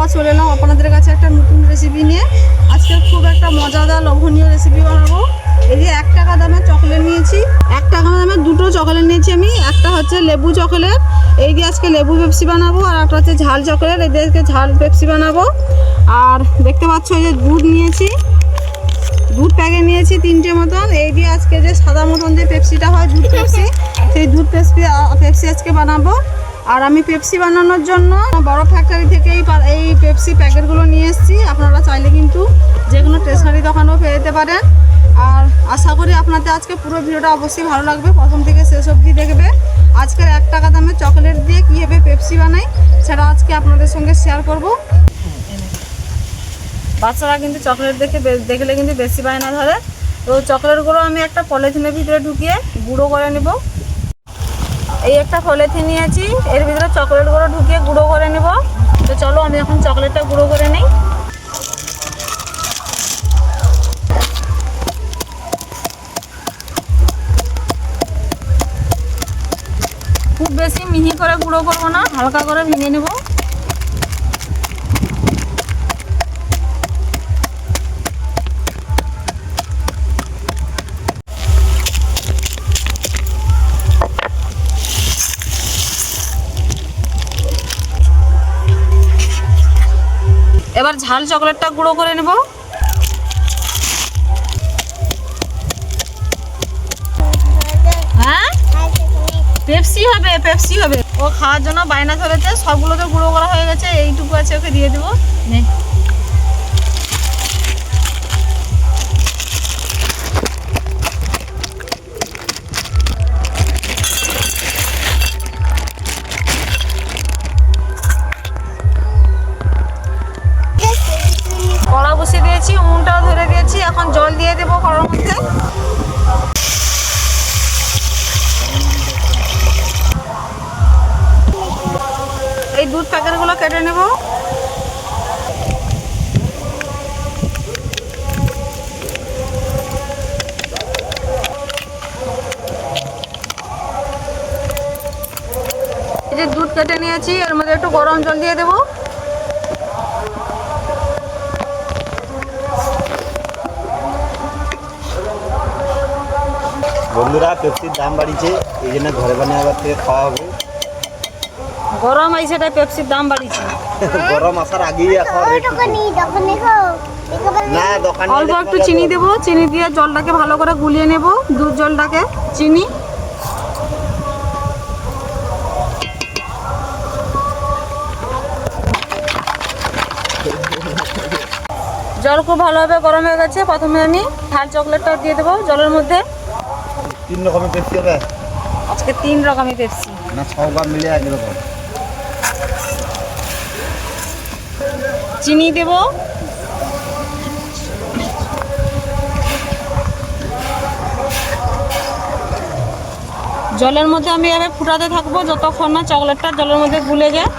আবার চলে এলাম আপনাদের কাছে একটা নতুন রেসিপি নিয়ে। আজকে খুব একটা মজাদার লোভনীয় রেসিপি বানাবো। এই যে 1 টাকা দামের চকলেট নিয়েছি, 1 টাকা দামের দুটো চকলেট নিয়েছি আমি। একটা হচ্ছে লেবু চকলেট, এই দিয়ে আজকে লেবু পেপসি বানাবো, আর একটা হচ্ছে ঝাল চকলেট, এই দিয়ে ঝাল পেপসি বানাবো। আর দেখতে পাচ্ছ এই যে দুধ নিয়েছি, দুধ প্যাকেট নিয়েছি 3টে মতন। এই দিয়ে আজকে যে সাদা মতন যে পেপসিটা হয় দুধ পেপসি, সেই দুধ পেপসি আজকে বানাবো। আর আমি পেপসি বানানোর জন্য বড় ফ্যাক্টরি থেকে এই পেপসি প্যাকেটগুলো নিয়ে এসেছি। আপনারা চাইলে কিন্তু যে কোনো স্টেশনারি দোকানেও পেয়ে যেতে পারেন। আর আশা করি আপনাদের আজকে পুরো ভিডিওটা অবশ্যই ভালো লাগবে, প্রথম থেকে শেষ অবধি দেখবে। আজকের 1 টাকা দামের চকলেট দিয়ে কীভাবে পেপসি বানাই সেটা আজকে আপনাদের সঙ্গে শেয়ার করব। বাচ্চারা কিন্তু চকলেট দেখলে কিন্তু বেশি বায়না ধরে। তো চকলেটগুলো আমি একটা পলিথিনের ভিতরে ঢুকিয়ে গুঁড়ো করে নেব। এই একটা পলিথিন নিয়েছি, এর ভিতরে চকলেটগুলো ঢুকিয়ে গুঁড়ো করে নেব। তো চলো আমি এখন চকলেটটা গুঁড়ো করে নিই। খুব বেশি মিহি করে গুঁড়ো করবো না, হালকা করে ভেঙে নেব। এবার ঝাল চকলেটটা গুঁড়ো করে নেব। হ্যাঁ, পেপসি হবে, পেপসি হবে। ও খাওয়ার জন্য বায়না ধরেছে, সবগুলো তো গুঁড়ো করা হয়ে গেছে, এইটুকু আছে, ওকে দিয়ে দেবো। নে, কড়া বসিয়ে দিয়েছি, উনুনটাও ধরে দিয়েছি। এখন জল দিয়ে দেবো কড়ার মধ্যে। এই দুধ প্যাকেটগুলো কেটে নেব। এই যে দুধ কেটে নিয়েছি, এর মধ্যে একটু গরম জল দিয়ে দেবো। বন্ধুরা, পেপসির দাম বাড়িছে, এই জন্য ঘরে বানিয়ে আবার থেকে খাওয়া হবে। গরম আইছে তাই পেপসির দাম বাড়িছে। গরম আসার আগেই এখন রেট না দোকানে। অল্প একটু চিনি দেবো, চিনি দিয়ে জলটাকে ভালো করে গুলিয়ে নেব, দুধ জলটাকে চিনি। জল খুব ভালোভাবে গরম হয়ে গেছে। প্রথমে আমি ঝাল চকলেটটা দিয়ে দেবো জলের মধ্যে। 3 রকমের পেপসি হবে আজকে 3 রকমের পেপসি না, সববার মিলে একরকম। চিনি দেব, জলের মধ্যে আমি এভাবে ফুটাতে থাকবো যতক্ষণ না চকলেটটা জলের মধ্যে গুলে যায়।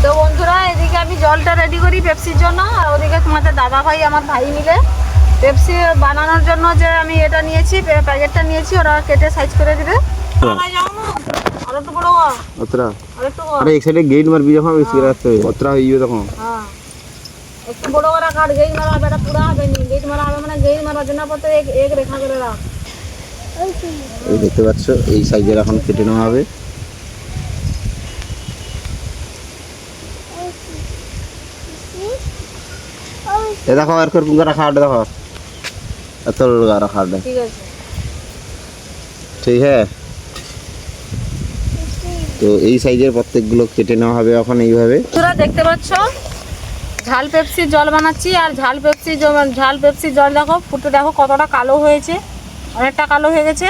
তো বন্ধুরা, এদিকে আমি জলটা রেডি করি পেপসির জন্য, আর ওদিকে তোমাদের দাদা ভাই আমার ভাই মিলে পেপসি বানানোর জন্য যে আমি এটা নিয়েছি, প্যাকেটটা নিয়েছি, ওরা কেটে সাইজ করে দিবে। আর একটু বড় অতরা আর একটু আরে এক সাইডে গেট মারবি যখন বেশি রাখতে হবে, অতরা হইবে তখন। হ্যাঁ, একটু বড় করে কাট, গেট মারা হবে, এটা পুরা হবে নি। গেট মারা হবে মানে গেট মারার জন্য পড়তে এক রেখা করে রাখ। এই দেখতে পাচ্ছ, এই সাইজের এখন কেটে নেওয়া হবে। এ দেখো আর কোন পুঙ্গা রাখা দেখো, এত লগা রাখা। ঠিক আছে, ঠিক হ্যাঁ। তো এই সাইজের প্রত্যেকগুলো কেটে নেওয়া হবে এখন এইভাবে। তোরা দেখতে পাচ্ছ ঝাল পেপসির জল বানাচ্ছি। আর ঝাল পেপসির জল দেখো ফুটে, দেখো কতটা কালো হয়েছে, অনেকটা কালো হয়ে গেছে।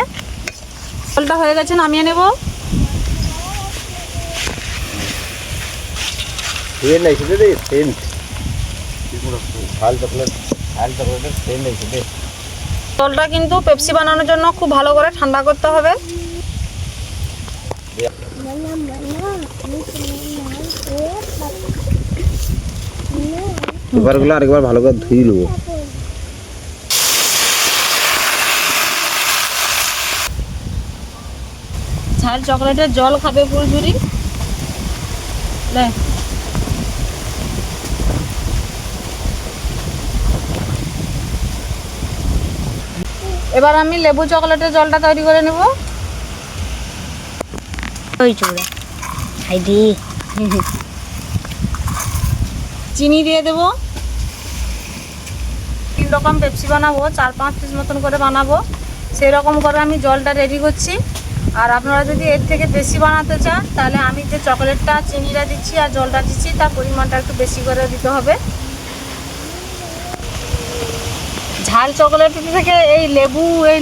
জলটা হয়ে গেছে, নামিয়ে নেব। জলটা কিন্তু পেপসি বানানোর জন্য খুব ভালো করে ঠান্ডা করতে হবে। পেপারগুলো আরেকবার ভালো করে ধুয়ে নেবো। ঝাল চকলেটের জল খাবে ফুলঝুরি। লে এবার আমি লেবু চকলেটের জলটা তৈরি করে নেব। ওই চোরা হাইদি চিনি দিয়ে দেবো। 3 রকম পেপসি বানাবো, 4-5 পিস মতন করে বানাবো, সেই রকম করে আমি জলটা রেডি করছি। আর আপনারা যদি এর থেকে বেশি বানাতে চান তাহলে আমি যে চকলেটটা চিনিটা দিচ্ছি আর জলটা দিচ্ছি তার পরিমাণটা একটু বেশি করে দিতে হবে। ঝাল চকলেট থেকে এই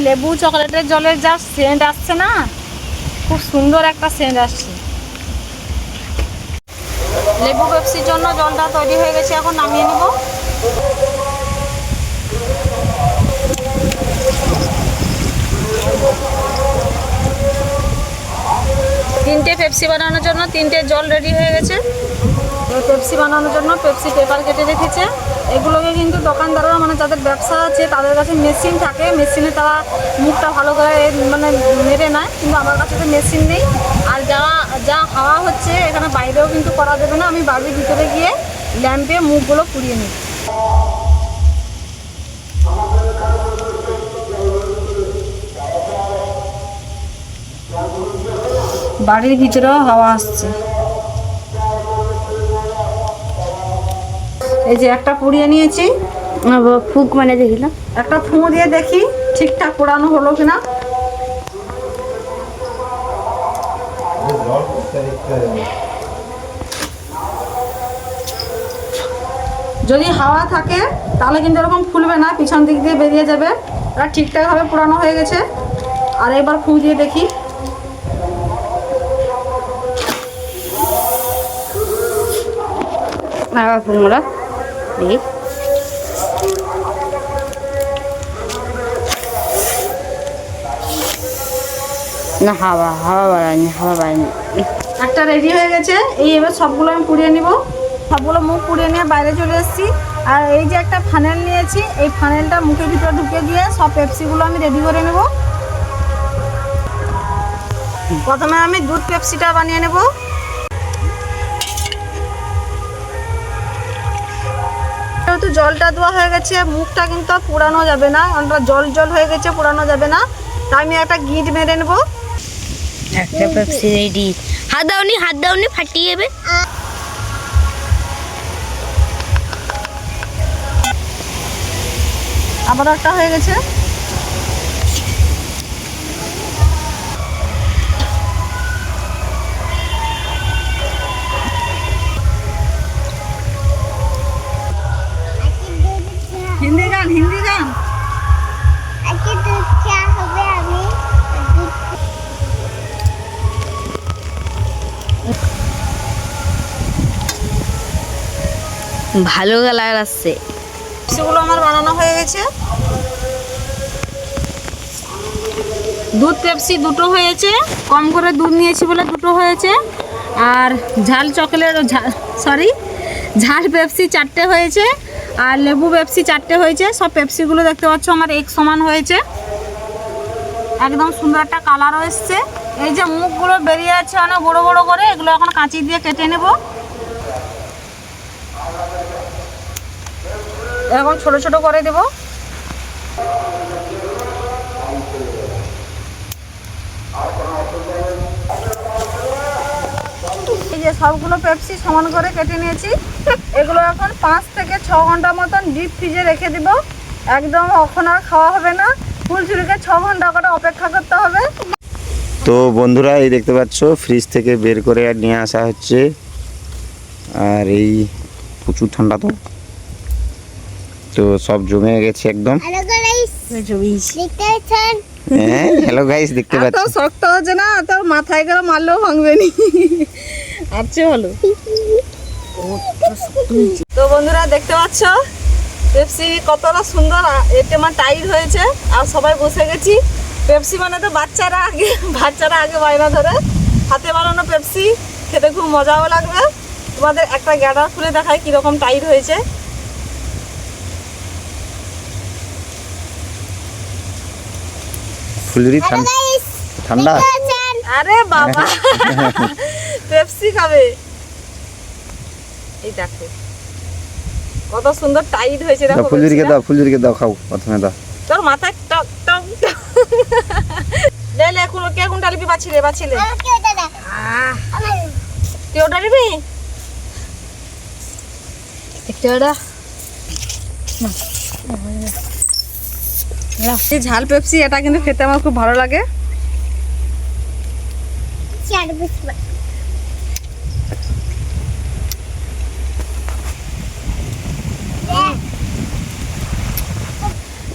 লেবু চকলেটের জলের যা সেন্ট আসছে না, খুব সুন্দর একটা সেন্ট আসছে। লেবু পেপসির জন্য জলটা তৈরি হয়ে গেছে, এখন নামিয়ে নেব। তিনটে পেপসি বানানোর জন্য 3টে জল রেডি হয়ে গেছে। পেপসি বানানোর জন্য পেপসি পেপার কেটে রেখেছে। এগুলোকে কিন্তু দোকানদাররা মানে যাদের ব্যবসা আছে তাদের কাছে মেশিন থাকে, মেশিনে তারা মুখটা ভালো করে মানে মেরে নেয়, কিন্তু আমার কাছে তো মেশিন নেই। আর যা হাওয়া হচ্ছে এখানে বাইরেও কিন্তু করা যাবে না, আমি বাড়ির ভিতরে গিয়ে ল্যাম্পে মুখগুলো পুড়িয়ে নিই। বাড়ির ভিতরেও হাওয়া আসছে। এই যে একটা পুড়িয়ে নিয়েছি, ফুক মানে দেখিলাম। একটা ফু দিয়ে দেখি ঠিকঠাক পোড়ানো হলো কিনা। যদি হাওয়া থাকে তাহলে কিন্তু এরকম ফুলবে না, পিছন দিক দিয়ে বেরিয়ে যাবে। এটা ঠিকঠাকভাবে পোড়ানো হয়ে গেছে। আর এবার ফু দিয়ে দেখি। তোমরা দেখি না, হাওয়া বাড়ায়নি। একটা রেডি হয়ে গেছে। এই এবার সবগুলো আমি পুড়িয়ে নিব। সবগুলো মুখ পুড়িয়ে নিয়ে বাইরে চলে এসেছি। আর এই যে একটা ফানেল নিয়েছি, এই ফানেলটা মুখের ভিতরে ঢুকে দিয়ে সব পেপসিগুলো আমি রেডি করে নেব। প্রথমে আমি দুধ পেপসিটা বানিয়ে নেব। যেহেতু জলটা দেওয়া হয়ে গেছে, মুখটা কিন্তু আর পোড়ানো যাবে না, কারণ জল জল হয়ে গেছে, পোড়ানো যাবে না। তাই আমি একটা গিট মেরে নেব। একটা পেপসি রেডি। হাত দাওনি ফাটিয়ে যাবে। আবার একটা হয়ে গেছে। হিন্দি গান ভালো কালার আসছে। সেগুলো আমার বানানো হয়ে গেছে। দুধ পেপসি দুটো হয়েছে, কম করে দুধ নিয়েছি বলে দুটো হয়েছে। আর ঝাল পেপসি 4টে হয়েছে, আর লেবু পেপসি 4টে হয়েছে। সব পেপসিগুলো দেখতে পাচ্ছ আমার এক সমান হয়েছে, একদম সুন্দর একটা কালারও এসছে। এই যে মুখগুলো বেরিয়ে আছে অনেক বড় বড় করে, এগুলো এখন কাঁচি দিয়ে কেটে নেব। এখন ছোট ছোট করে দেব। এই যে সবগুলো পেপসি সমান করে কেটে নিয়েছি। এগুলো এখন 5 থেকে 6 ঘন্টা মতন ডিপ ফ্রিজে রেখে দিব। একদম এখন আর খাওয়া হবে না, ফুলঝুরিকে 6 ঘন্টা করে অপেক্ষা করতে হবে। তো বন্ধুরা, এই দেখতে পাচ্ছ ফ্রিজ থেকে বের করে নিয়ে আসা হচ্ছে। আর এই প্রচুর ঠান্ডা, তো সব জমে গেছে একদম। হ্যাঁ, হ্যালো গাইস, দেখতে এত পাচ্ছ শক্ত হচ্ছে না, তোর মাথায় করে মারলেও ভাঙবে নি। আচ্ছা ভালো। তো বন্ধুরা দেখতে পাচ্ছ পেপসি কতটা সুন্দর, এটা আমার টাইট হয়েছে। আর সবাই বসে গেছি। পেপসি মানে তো বাচ্চারা আগে বায়না ধরে। হাতে বানানো পেপসি খেতে খুব মজাও লাগবে। তোমাদের একটা গ্যাডার খুলে দেখায় কিরকম টাইট হয়েছে। ফুলঝুরি ঠান্ডা। আরে বাবা, পেপসি খাবে। এই দেখো কত সুন্দর টাইট হয়েছে দাও দেখো ফুলঝুরিকে পেপসিটা। দাও, ফুলঝুরিকে দাও, খাও প্রথমে দাও। তোর মাথায় টক টক টক। লে লে কে কোনটা নিবি বাছিলে তুই ওটা নিবি একটা ওটা এই ঝাল পেপসি এটা কিন্তু খেতে আমার খুব ভালো লাগে।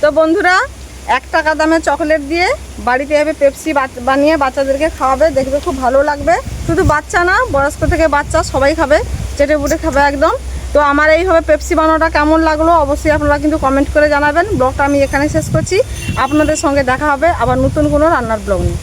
তো বন্ধুরা 1 টাকা দামের চকলেট দিয়ে বাড়িতে এভাবে পেপসি বানিয়ে বাচ্চাদেরকে খাওয়াবে, দেখবে খুব ভালো লাগবে। শুধু বাচ্চা না, বয়স্ক থেকে বাচ্চা সবাই খাবে, চেটে পুটে খাবে একদম। তো আমার এইভাবে পেপসি বানানোটা কেমন লাগলো অবশ্যই আপনারা কিন্তু কমেন্ট করে জানাবেন। ব্লগটা আমি এখানে শেষ করছি, আপনাদের সঙ্গে দেখা হবে আবার নতুন কোনো রান্নার ব্লগ নিয়ে।